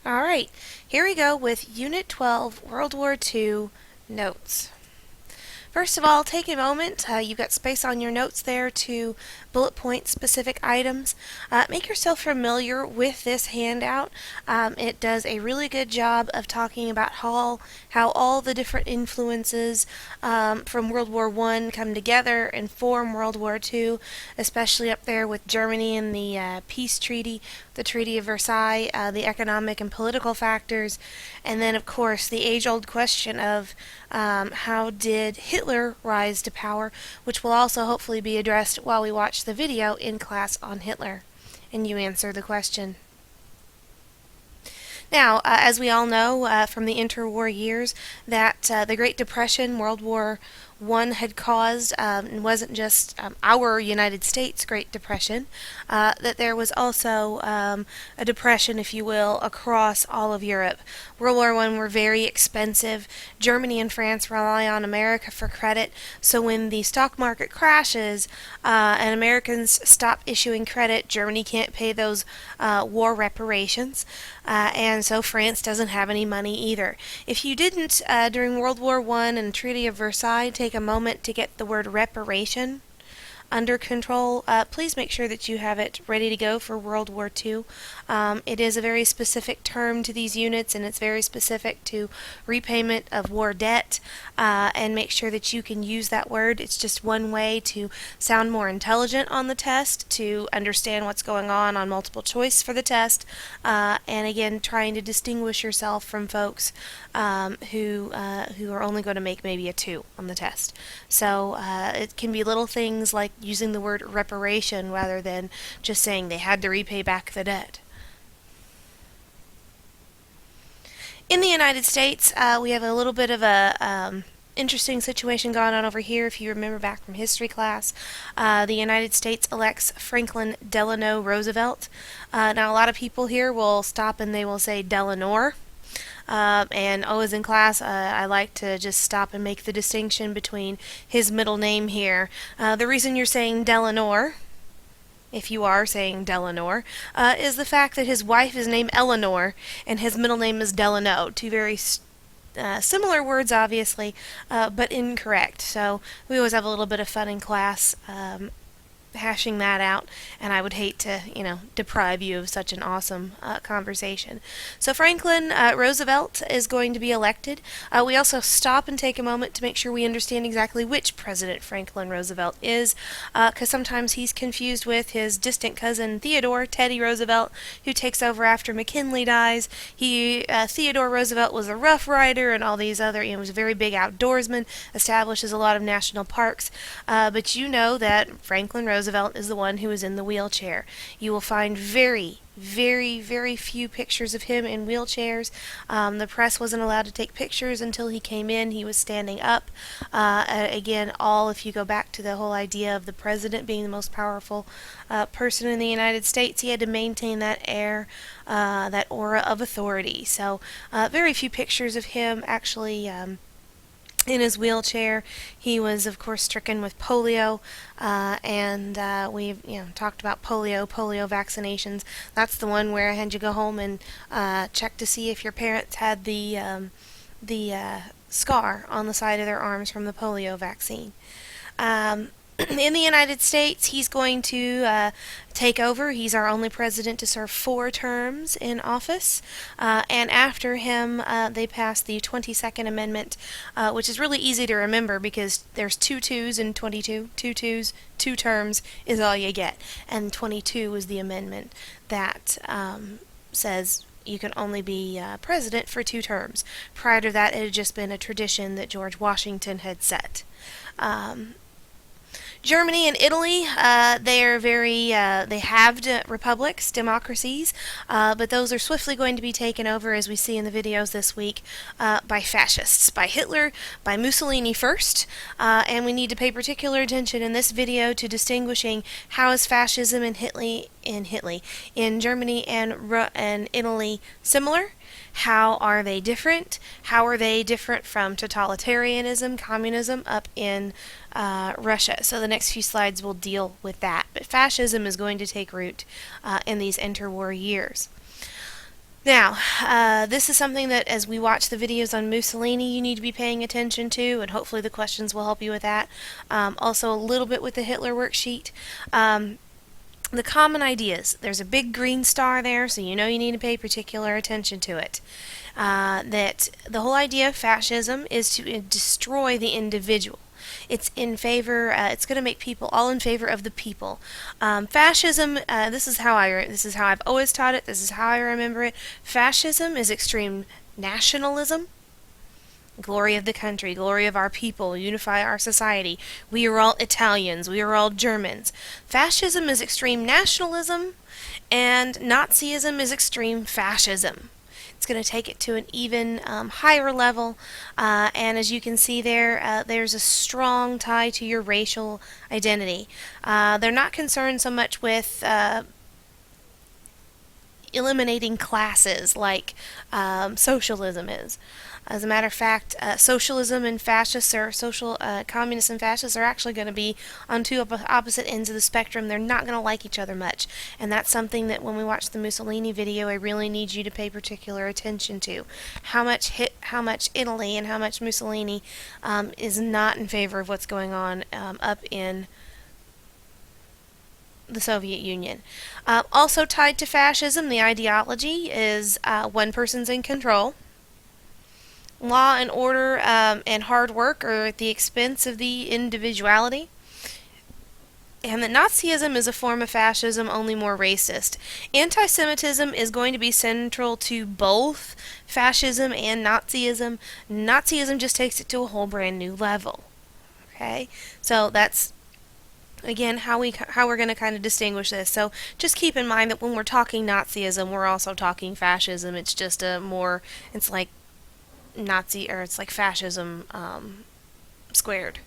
Alright, here we go with Unit 12, World War II Notes. First of all, take a moment. You've got space on your notes there to bullet point specific items. Make yourself familiar with this handout. It does a really good job of talking about how all the different influences from World War I come together and form World War II, especially up there with Germany and the peace treaty, the Treaty of Versailles, the economic and political factors, and then, of course, the age-old question of how did Hitler rise to power, which will also hopefully be addressed while we watch the video in class on Hitler, and you answer the question. Now, as we all know from the interwar years, that the Great Depression, World War I, had caused, and wasn't just our United States Great Depression, that there was also a depression, if you will, across all of Europe. World War I were very expensive. Germany and France rely on America for credit, so when the stock market crashes and Americans stop issuing credit, Germany can't pay those war reparations, and so France doesn't have any money either. If you didn't, during World War I and Treaty of Versailles, take a moment to get the word reparation under control, please make sure that you have it ready to go for World War II. It is a very specific term to these units, and it's very specific to repayment of war debt, and make sure that you can use that word. It's just one way to sound more intelligent on the test, to understand what's going on multiple choice for the test, and again, trying to distinguish yourself from folks who are only going to make maybe a 2 on the test. So it can be little things like using the word reparation rather than just saying they had to repay back the debt. In the United States, we have a little bit of a interesting situation going on over here. If you remember back from history class, the United States elects Franklin Delano Roosevelt. Now, a lot of people here will stop and they will say Delano. And always in class, I like to just stop and make the distinction between his middle name here. The reason you're saying Delano, if you are saying Delano, is the fact that his wife is named Eleanor and his middle name is Delano. Two very similar words, obviously, but incorrect. So we always have a little bit of fun in class hashing that out, and I would hate to, deprive you of such an awesome conversation. So Franklin Roosevelt is going to be elected. We also stop and take a moment to make sure we understand exactly which President Franklin Roosevelt is, because sometimes he's confused with his distant cousin Theodore, Teddy Roosevelt, who takes over after McKinley dies. Theodore Roosevelt was a Rough Rider and all these other, was a very big outdoorsman, establishes a lot of national parks, but you know that Franklin Roosevelt is the one who is in the wheelchair. You will find very, very, very few pictures of him in wheelchairs. The press wasn't allowed to take pictures until he came in. He was standing up. Again, if you go back to the whole idea of the president being the most powerful person in the United States, he had to maintain that air, that aura of authority. So very few pictures of him actually in his wheelchair. He was, of course, stricken with polio, and we've talked about polio vaccinations. That's the one where I had you go home and check to see if your parents had the scar on the side of their arms from the polio vaccine. In the United States, he's going to take over. He's our only president to serve 4 terms in office. And after him, they passed the 22nd Amendment, which is really easy to remember because there's 2 twos in 22. 2 twos, 2 terms is all you get. And 22 is the amendment that says you can only be president for 2 terms. Prior to that, it had just been a tradition that George Washington had set. Germany and Italy, they are they halved republics, democracies, but those are swiftly going to be taken over, as we see in the videos this week, by fascists, by Hitler, by Mussolini first, and we need to pay particular attention in this video to distinguishing how is fascism in Germany and Italy similar. How are they different? How are they different from totalitarianism, communism up in Russia? So the next few slides will deal with that. But fascism is going to take root in these interwar years. Now, this is something that as we watch the videos on Mussolini, you need to be paying attention to, and hopefully the questions will help you with that. Also, a little bit with the Hitler worksheet. The common ideas. There's a big green star there, so you know you need to pay particular attention to it. That the whole idea of fascism is to destroy the individual. It's in favor. It's going to make people all in favor of the people. Fascism. This is how I've always taught it. This is how I remember it. Fascism is extreme nationalism. Glory of the country, glory of our people, unify our society. We are all Italians, we are all Germans. Fascism is extreme nationalism, and Nazism is extreme fascism. It's going to take it to an even higher level, and as you can see there, there's a strong tie to your racial identity. They're not concerned so much with eliminating classes like socialism is. As a matter of fact, socialism and fascists or communists and fascists are actually going to be on two opposite ends of the spectrum. They're not going to like each other much, and that's something that when we watch the Mussolini video, I really need you to pay particular attention to. How much Italy and how much Mussolini is not in favor of what's going on up in the Soviet Union. Also tied to fascism, the ideology is one person's in control. Law and order and hard work are at the expense of the individuality. And that Nazism is a form of fascism, only more racist. Anti-Semitism is going to be central to both fascism and Nazism. Nazism just takes it to a whole brand new level. Okay? So that's again how we're going to kind of distinguish this. So just keep in mind that when we're talking Nazism, we're also talking fascism. It's just it's like Nazi, or it's like fascism squared.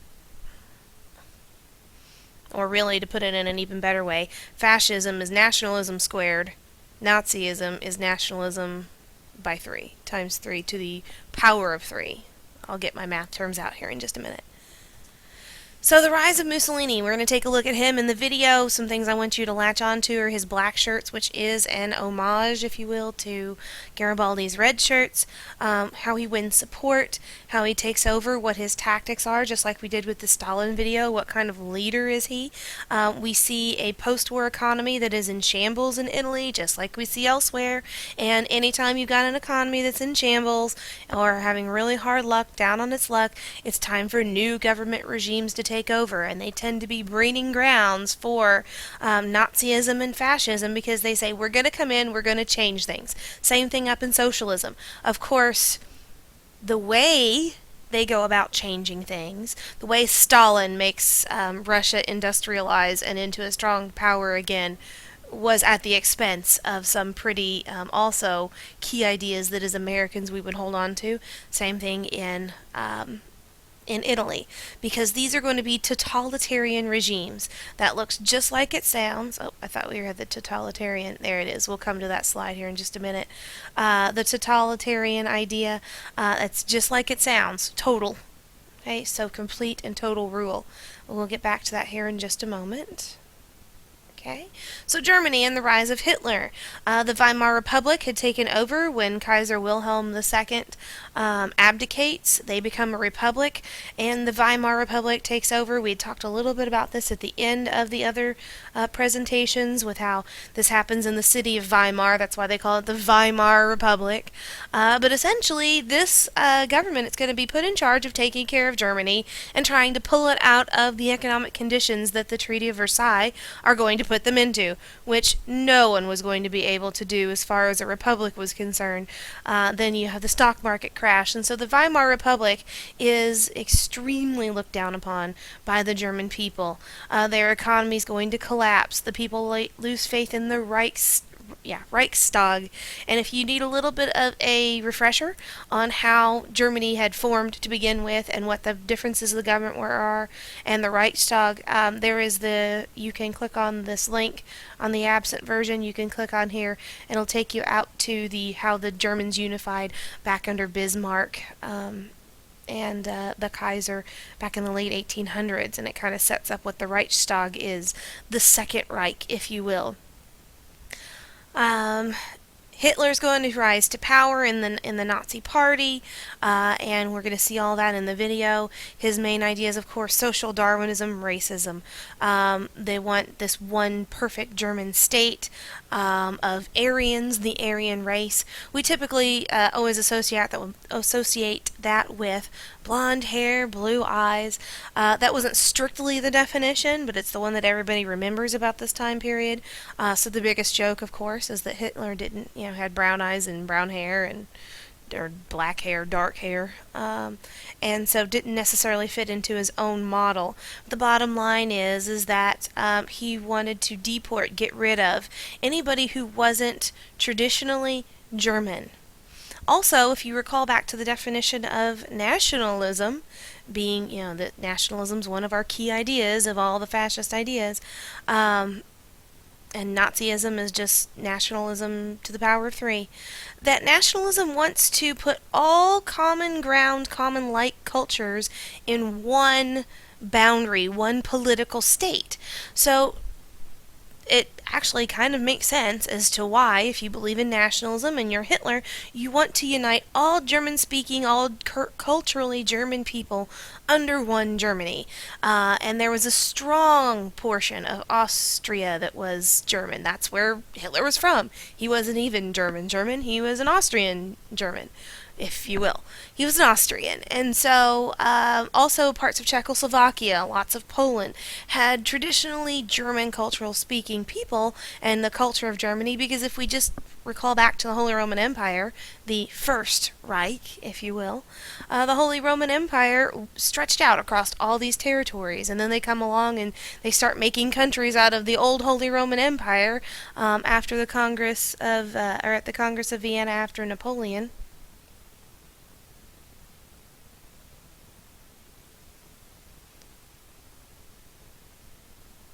Or really, to put it in an even better way, fascism is nationalism squared. Nazism is nationalism by 3, times 3 to the power of 3. I'll get my math terms out here in just a minute. So the rise of Mussolini, we're going to take a look at him in the video. Some things I want you to latch onto are his black shirts, which is an homage, if you will, to Garibaldi's red shirts. How he wins support, how he takes over, what his tactics are, just like we did with the Stalin video. What kind of leader is he? We see a post-war economy that is in shambles in Italy, just like we see elsewhere. And anytime you've got an economy that's in shambles or having really hard luck, down on its luck, it's time for new government regimes to take over, and they tend to be breeding grounds for Nazism and fascism, because they say, we're going to come in, we're going to change things. Same thing up in socialism. Of course, the way they go about changing things, the way Stalin makes Russia industrialize and into a strong power again, was at the expense of some pretty also key ideas that as Americans we would hold on to. Same thing in Italy, because these are going to be totalitarian regimes. That looks just like it sounds. Oh, I thought we had the totalitarian. There it is. We'll come to that slide here in just a minute. The totalitarian idea, it's just like it sounds. Total. Okay, so complete and total rule. We'll get back to that here in just a moment. Okay, so Germany and the rise of Hitler. The Weimar Republic had taken over when Kaiser Wilhelm II abdicates. They become a republic, and the Weimar Republic takes over. We talked a little bit about this at the end of the other presentations, with how this happens in the city of Weimar. That's why they call it the Weimar Republic. But essentially, this government is going to be put in charge of taking care of Germany and trying to pull it out of the economic conditions that the Treaty of Versailles are going to put them into, which no one was going to be able to do as far as a republic was concerned. Then you have the stock market crash, and so the Weimar Republic is extremely looked down upon by the German people. Their economy is going to collapse. The people lose faith in the Reichstag. And if you need a little bit of a refresher on how Germany had formed to begin with and what the differences of the government are and the Reichstag, you can click on this link on the absent version. You can click on here and it'll take you out to how the Germans unified back under Bismarck and the Kaiser back in the late 1800s, and it kind of sets up what the Reichstag is, the Second Reich, if you will. Hitler's going to rise to power in the Nazi Party, and we're going to see all that in the video. His main ideas, of course, social Darwinism, racism. They want this one perfect German state of Aryans, the Aryan race. We typically always associate that with blonde hair, blue eyes. That wasn't strictly the definition, but it's the one that everybody remembers about this time period. So the biggest joke, of course, is that Hitler didn't, had brown eyes and brown hair and or black hair, dark hair, and so didn't necessarily fit into his own model. The bottom line is that he wanted to deport, get rid of anybody who wasn't traditionally German. Also, if you recall back to the definition of nationalism, being, that nationalism is one of our key ideas of all the fascist ideas, and Nazism is just nationalism to the power of 3, that nationalism wants to put all common ground, common like cultures in one boundary, one political state. So it actually kind of makes sense as to why, if you believe in nationalism and you're Hitler, you want to unite all German-speaking, all culturally German people under one Germany. And there was a strong portion of Austria that was German. That's where Hitler was from. He wasn't even German, he was an Austrian German, if you will. He was an Austrian. And so also parts of Czechoslovakia, lots of Poland, had traditionally German cultural speaking people and the culture of Germany, because if we just recall back to the Holy Roman Empire, the First Reich, if you will, the Holy Roman Empire stretched out across all these territories, and then they come along and they start making countries out of the old Holy Roman Empire after the Congress of, or at the Congress of Vienna after Napoleon.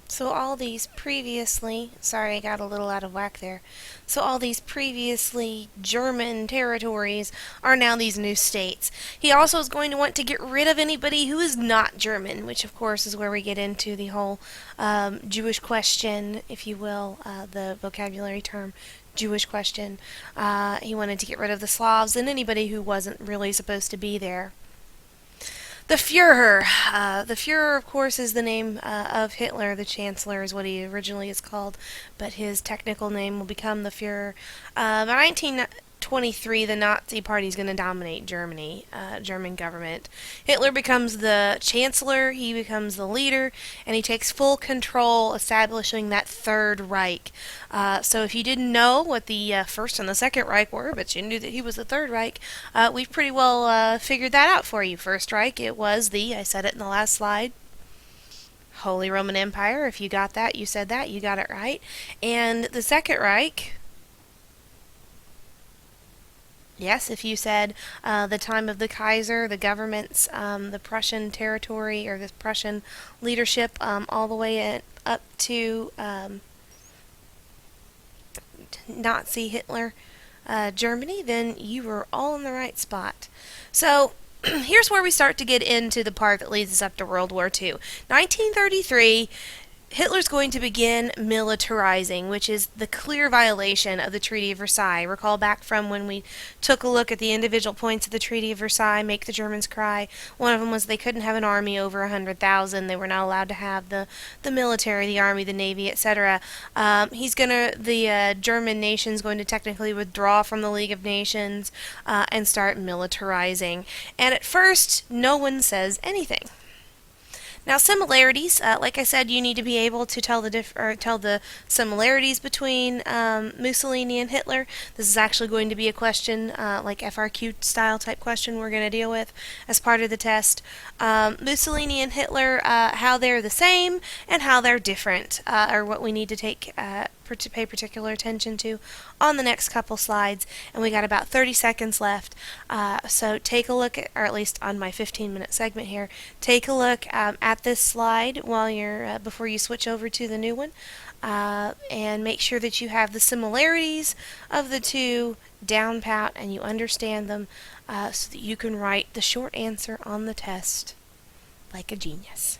So all these previously, sorry I got a little out of whack there, so all these previously German territories are now these new states. He also is going to want to get rid of anybody who is not German, which of course is where we get into the whole Jewish question, if you will, the vocabulary term Jewish question. He wanted to get rid of the Slavs and anybody who wasn't really supposed to be there. The Führer. The Führer, of course, is the name of Hitler. The Chancellor is what he originally is called, but his technical name will become the Führer. By 1923, the Nazi Party is going to dominate Germany, German government. Hitler becomes the Chancellor, he becomes the leader, and he takes full control, establishing that Third Reich. So if you didn't know what the First and the Second Reich were, but you knew that he was the Third Reich, we've pretty well figured that out for you. First Reich, it was I said it in the last slide, Holy Roman Empire. If you got that, you said that, you got it right. And the Second Reich, yes, if you said the time of the Kaiser, the government's, the Prussian territory, or the Prussian leadership, all the way up to Nazi Hitler Germany, then you were all in the right spot. So here's where we start to get into the part that leads us up to World War II. 1933, Hitler's going to begin militarizing, which is the clear violation of the Treaty of Versailles. Recall back from when we took a look at the individual points of the Treaty of Versailles, make the Germans cry. One of them was they couldn't have an army over 100,000. They were not allowed to have the military, the army, the navy, etc. The German nation's going to technically withdraw from the League of Nations and start militarizing. And at first, no one says anything. Now, similarities, like I said, you need to be able to tell the similarities between Mussolini and Hitler. This is actually going to be a question, like FRQ style type question we're going to deal with as part of the test. Mussolini and Hitler, how they're the same and how they're different, are what we need to pay particular attention to on the next couple slides, and we got about 30 seconds left, so take a look at, or at least on my 15-minute segment here, take a look at this slide while you're before you switch over to the new one, and make sure that you have the similarities of the two down pat and you understand them, so that you can write the short answer on the test like a genius.